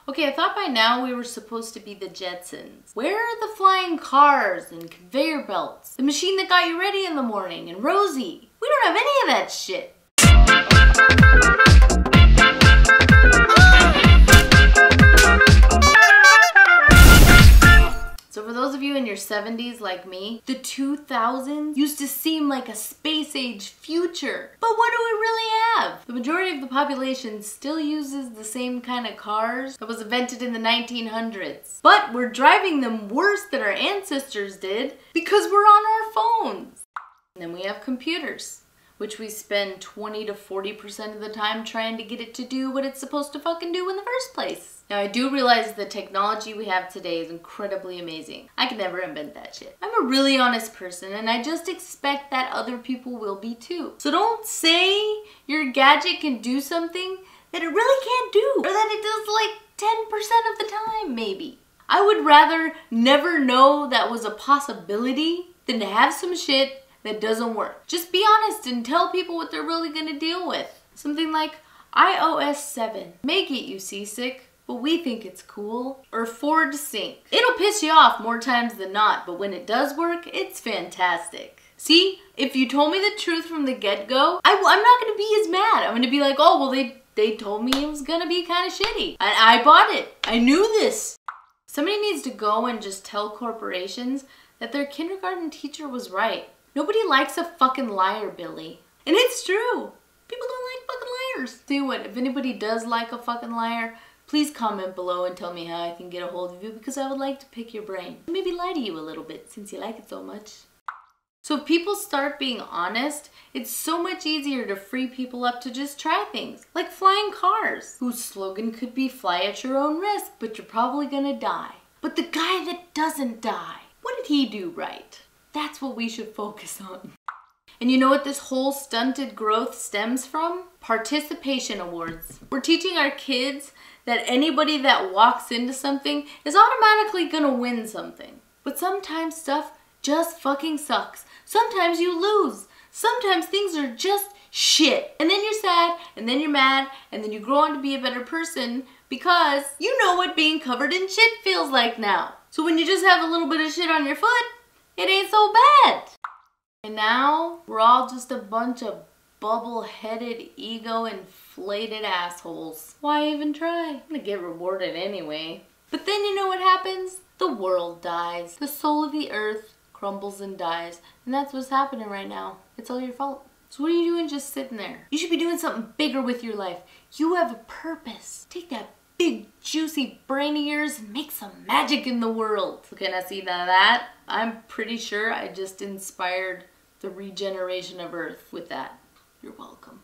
Okay, I thought by now we were supposed to be the Jetsons. Where are the flying cars and conveyor belts? The machine that got you ready in the morning and Rosie? We don't have any of that shit. So for those of you in your 70s like me, the 2000s used to seem like a space age future. But what do we really have? The majority of the population still uses the same kind of cars that was invented in the 1900s. But we're driving them worse than our ancestors did because we're on our phones. And then we have computers, which we spend 20 to 40% of the time trying to get it to do what it's supposed to fucking do in the first place. Now I do realize the technology we have today is incredibly amazing. I could never invent that shit. I'm a really honest person and I just expect that other people will be too. So don't say your gadget can do something that it really can't do, or that it does like 10% of the time maybe. I would rather never know that was a possibility than to have some shit that doesn't work. Just be honest and tell people what they're really gonna deal with. Something like iOS 7 may get you seasick, but we think it's cool. Or Ford Sync. It'll piss you off more times than not, but when it does work, it's fantastic. See, if you told me the truth from the get-go, I'm not gonna be as mad. I'm gonna be like, oh, well, they told me it was gonna be kind of shitty. And I bought it. I knew this. Somebody needs to go and just tell corporations that their kindergarten teacher was right. Nobody likes a fucking liar, Billy. And it's true. People don't like fucking liars. Tell you what, if anybody does like a fucking liar, please comment below and tell me how I can get a hold of you, because I would like to pick your brain. Maybe lie to you a little bit since you like it so much. So if people start being honest, it's so much easier to free people up to just try things. Like flying cars, whose slogan could be fly at your own risk, but you're probably gonna die. But the guy that doesn't die, what did he do right? That's what we should focus on. And you know what this whole stunted growth stems from? Participation awards. We're teaching our kids that anybody that walks into something is automatically gonna win something. But sometimes stuff just fucking sucks. Sometimes you lose. Sometimes things are just shit. And then you're sad, and then you're mad, and then you grow on to be a better person because you know what being covered in shit feels like now. So when you just have a little bit of shit on your foot, it ain't so bad. And now we're all just a bunch of bubble-headed, ego-inflated assholes. Why even try? I'm gonna get rewarded anyway. But then you know what happens? The world dies. The soul of the earth crumbles and dies. And that's what's happening right now. It's all your fault. So what are you doing just sitting there? You should be doing something bigger with your life. You have a purpose. Take that big, juicy brain of yours and make some magic in the world. Okay, now see that? I'm pretty sure I just inspired the regeneration of Earth with that. You're welcome.